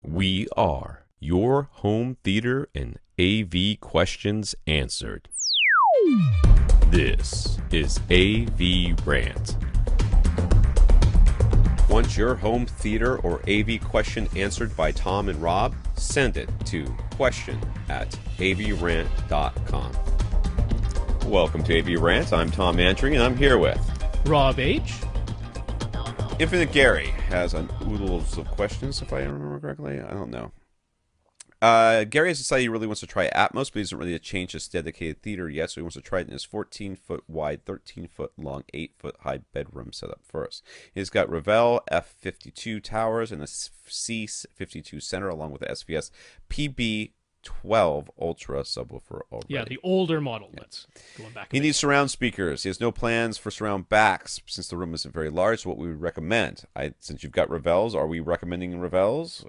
We are your home theater and AV questions answered. This is AVRant. Want your home theater or AV question answered by Tom and Rob? Send it to question@avrant.com. Welcome to AVRant. I'm Tom Andry, and I'm here with Rob H. Infinite Gary has an oodles of questions, if I remember correctly. I don't know. Gary has decided he really wants to try Atmos, but he doesn't really change his dedicated theater yet, so he wants to try it in his 14-foot wide, 13-foot long, 8-foot high bedroom setup first. He's got Revel F52 towers and a C52 center, along with the SVS PB12 Ultra subwoofer already. Yeah, the older model. Let's going back. He needs surround speakers. He has no plans for surround backs since the room isn't very large. So what we would recommend, since you've got Revels, are we recommending Revels?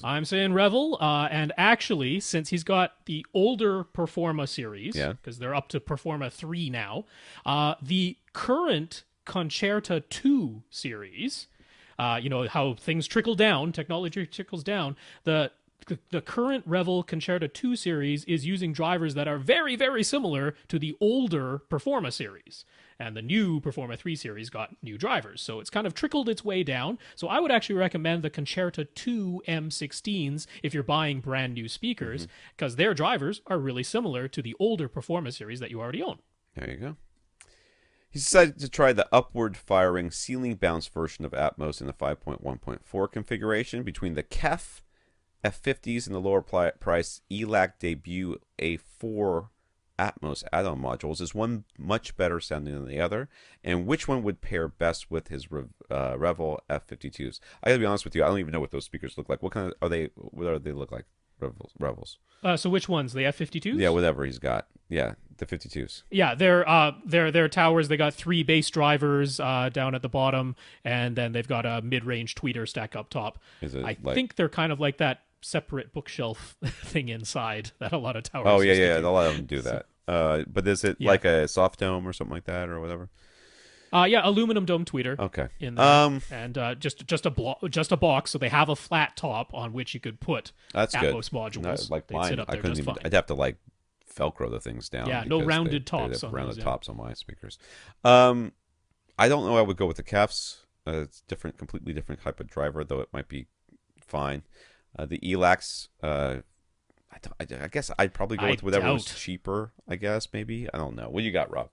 I'm saying Revel, and actually, since he's got the older Performa series, because they're up to Performa 3 now, the current Concerta2 series, you know how things trickle down, technology trickles down. The current Revel Concerta2 series is using drivers that are very, very similar to the older Performa series. And the new Performa 3 series got new drivers. So it's kind of trickled its way down. So I would actually recommend the Concerta2 M16s if you're buying brand new speakers, because their drivers are really similar to the older Performa series that you already own. There you go. He decided to try the upward firing ceiling bounce version of Atmos in the 5.1.4 configuration between the KEF F50s and the lower price ELAC debut A4 Atmos add-on modules. Is one much better sounding than the other? And which one would pair best with his Revel F52s? I gotta be honest with you, I don't even know what those speakers look like. What kind of are they? What do they look like? Revels. So which ones? The F52s? Yeah, whatever he's got. Yeah, the 52s. Yeah, they're towers. They got 3 bass drivers down at the bottom, and then they've got a mid-range tweeter stack up top. I think they're kind of like that separate bookshelf thing inside that a lot of towers. Oh yeah, a lot of them do that. But is it like a soft dome or something like that, or whatever? Yeah, aluminum dome tweeter. Okay. In there. And just a box, so they have a flat top on which you could put Atmos modules. Like mine, I couldn't even. I'd have to like Velcro the things down. Yeah, no rounded tops. Rounded tops on my speakers. I don't know. I would go with the KEFs. It's different, completely different type of driver, though it might be fine. The ELACs, I guess I'd probably go with whatever was cheaper. I guess maybe. I don't know. What do you got, Rob?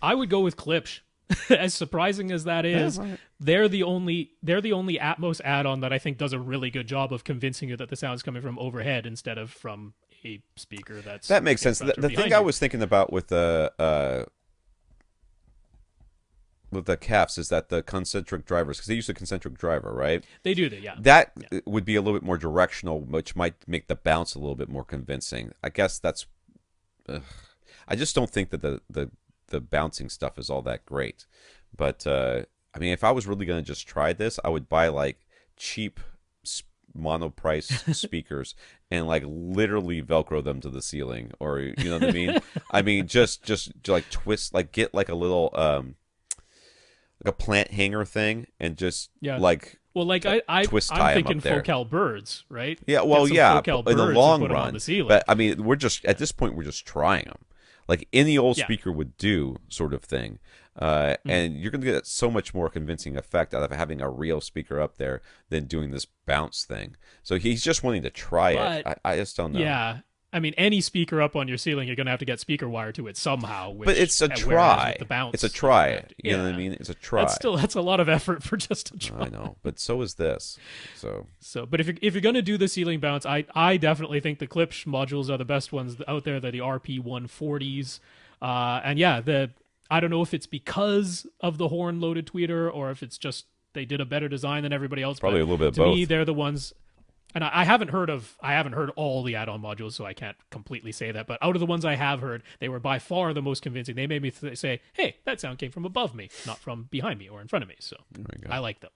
I would go with Klipsch. As surprising as that is, they're the only Atmos add-on that I think does a really good job of convincing you that the sound's coming from overhead instead of from a speaker that makes sense. The thing I was thinking about with the KEFs is that the concentric drivers, because they use the concentric driver, right? They do that, yeah. That would be a little bit more directional, which might make the bounce a little bit more convincing. I guess that's. I just don't think that the bouncing stuff is all that great. But I mean, if I was really going to just try this, I would buy like cheap mono price speakers and like literally Velcro them to the ceiling, or you know what I mean? I mean, just like twist, like get like a little like a plant hanger thing and just like. Well, like I'm thinking Focal birds, right? Yeah, well, yeah, in the long run. But I mean, we're just at this point we're just trying them. Like any old speaker would do, sort of thing. And you're going to get so much more convincing effect out of having a real speaker up there than doing this bounce thing. So he's just wanting to try it. I just don't know. Yeah. I mean, any speaker up on your ceiling, you're going to have to get speaker wire to it somehow. But it's a try. It's a try. You know what I mean? It's a try. That's a lot of effort for just a try. I know, but so is this. But if you're going to do the ceiling bounce, I definitely think the Klipsch modules are the best ones out there. They're the RP140s, and yeah, I don't know if it's because of the horn-loaded tweeter or if it's just they did a better design than everybody else. Probably a little bit of both. To me, they're the ones. And I haven't heard all the add-on modules, so I can't completely say that. But out of the ones I have heard, they were by far the most convincing. They made me say, "Hey, that sound came from above me, not from behind me or in front of me." So I like them.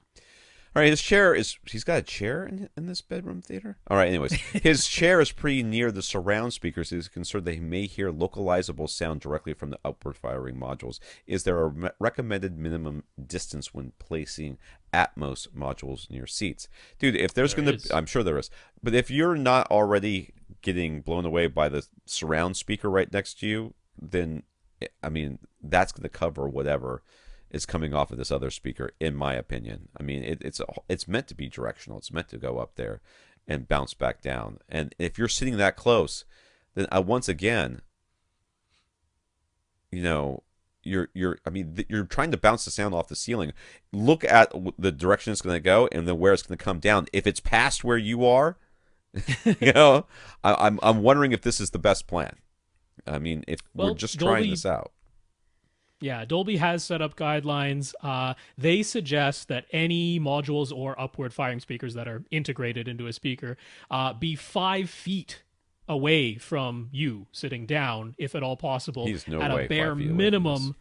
All right, he's got a chair in this bedroom theater? All right, anyways, his chair is pretty near the surround speakers. He's concerned that he may hear localizable sound directly from the upward firing modules. Is there a recommended minimum distance when placing Atmos modules in your seats. Dude, if there's going to, I'm sure there is, but if you're not already getting blown away by the surround speaker right next to you, then, I mean, that's going to cover whatever is coming off of this other speaker, in my opinion. I mean, it's meant to be directional. It's meant to go up there and bounce back down. And if you're sitting that close, then once again, you know, you're trying to bounce the sound off the ceiling. Look at the direction it's going to go and then where it's going to come down. If it's past where you are, you know, I'm wondering if this is the best plan. I mean, if we're just trying this out. Yeah, Dolby has set up guidelines. They suggest that any modules or upward firing speakers that are integrated into a speaker be 5 feet away from you sitting down, if at all possible. He's no at way a bare 5 feet away minimum.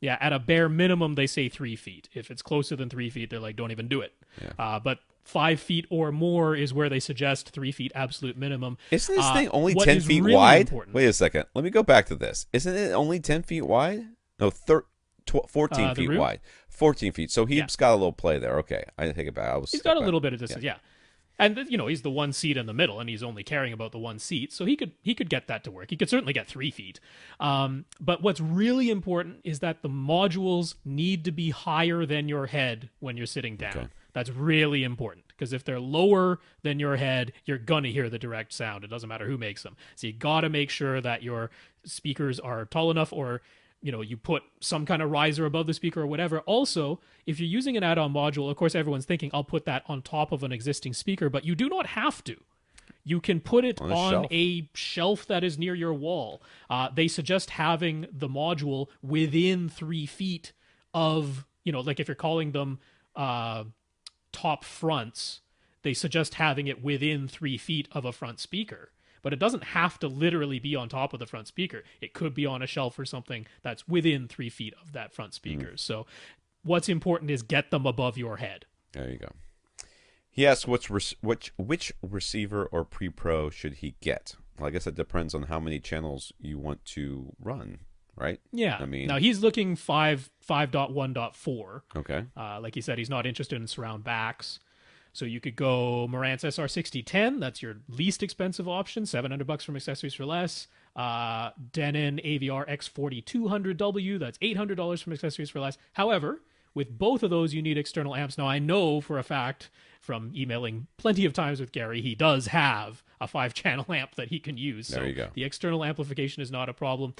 Yeah, at a bare minimum, they say 3 feet. If it's closer than 3 feet, they're like, don't even do it. Yeah. But 5 feet or more is where they suggest 3 feet absolute minimum. Isn't this thing only 10 feet wide? Wait a second. Let me go back to this. Isn't it only 10 feet wide? No, 14 feet wide. 14 feet. So he's got a little play there. Okay, I take it back. He's got a little bit of distance, yeah. And, you know, he's the one seat in the middle, and he's only caring about the one seat, so he could get that to work. He could certainly get 3 feet. But what's really important is that the modules need to be higher than your head when you're sitting down. Okay. That's really important, because if they're lower than your head, you're going to hear the direct sound. It doesn't matter who makes them. So you got to make sure that your speakers are tall enough, or you know, you put some kind of riser above the speaker or whatever. Also, if you're using an add-on module, of course, everyone's thinking, I'll put that on top of an existing speaker, but you do not have to. You can put it on a shelf that is near your wall. They suggest having the module within 3 feet of, you know, like if you're calling them top fronts, they suggest having it within 3 feet of a front speaker. But it doesn't have to literally be on top of the front speaker. It could be on a shelf or something that's within 3 feet of that front speaker. So what's important is get them above your head. There you go. He asks which receiver or pre-pro should he get? Well, I guess it depends on how many channels you want to run, right? Yeah. I mean, now he's looking 5.1.4. Okay. Like he said, he's not interested in surround backs. So you could go Marantz SR6010. That's your least expensive option, $700 from Accessories for Less. Denon AVR X4200W. That's $800 from Accessories for Less. However, with both of those, you need external amps. Now, I know for a fact from emailing plenty of times with Gary, he does have a 5-channel amp that he can use. So there you go. The external amplification is not a problem.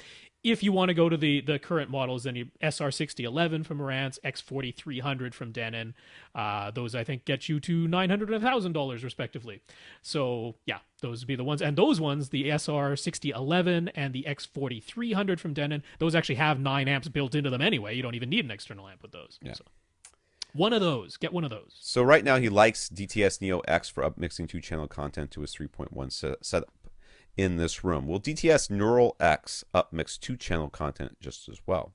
If you want to go to the current models, then you SR6011 from Marantz, X4300 from Denon. Those, I think, get you to $900 and $1,000 respectively. So, yeah, those would be the ones. And those ones, the SR6011 and the X4300 from Denon, those actually have 9 amps built into them anyway. You don't even need an external amp with those. Yeah. So, one of those. Get one of those. So right now he likes DTS Neo X for upmixing 2-channel content to his 3.1 setup in this room. Will DTS Neural X upmix 2-channel content just as well?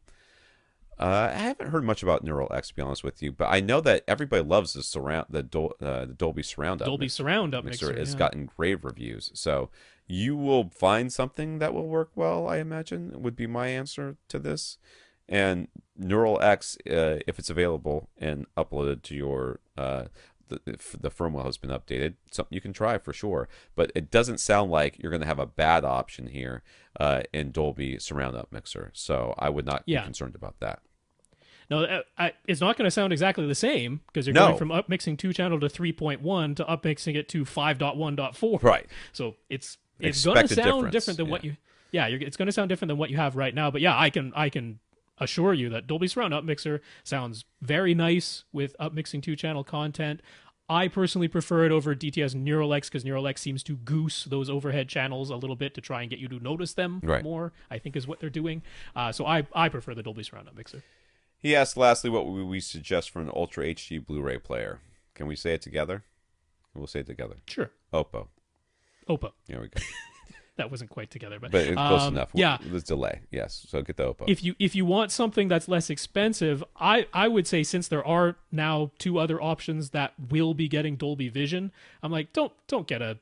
I haven't heard much about Neural X, to be honest with you, but I know that everybody loves the Dolby Surround Mixer. It's gotten rave reviews. So you will find something that will work well, I imagine, would be my answer to this. And Neural X, if it's available and uploaded to your the firmware has been updated, something you can try for sure. But it doesn't sound like you're going to have a bad option here in Dolby Surround Up Mixer. So I would not be concerned about that. No, it's not going to sound exactly the same because you're going from upmixing 2-channel to 3.1 to upmixing it to 5.1.4. Right. So it's going to sound different than what you. Yeah, it's going to sound different than what you have right now. But yeah, I can assure you that Dolby Surround Up Mixer sounds very nice with upmixing 2-channel content. I personally prefer it over DTS Neural X because Neural X seems to goose those overhead channels a little bit to try and get you to notice them more, I think is what they're doing. So I prefer the Dolby Surround Up Mixer. He asked lastly what would we suggest for an Ultra HD Blu-ray player. Can we say it together? We'll say it together. Sure. Oppo. There we go. That wasn't quite together, but it's close enough. Yeah, there's delay. Yes, so get the Oppo. If you want something that's less expensive, I would say since there are now 2 other options that will be getting Dolby Vision, I'm like don't get a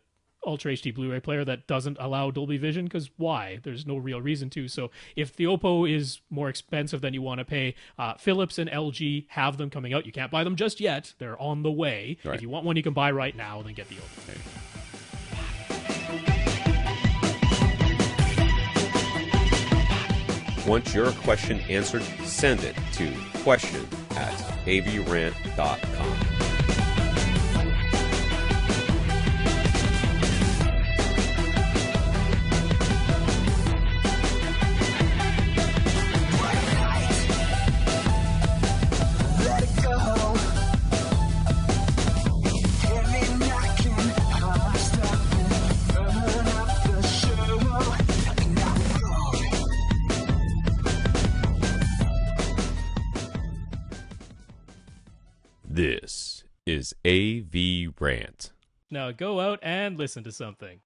Ultra HD Blu-ray player that doesn't allow Dolby Vision, because why? There's no real reason to. So if the Oppo is more expensive than you want to pay, Philips and LG have them coming out. You can't buy them just yet. They're on the way. Right. If you want one you can buy right now, then get the Oppo. Okay. Want your question answered? Send it to question@avrant.com. This is AVRant. Now go out and listen to something.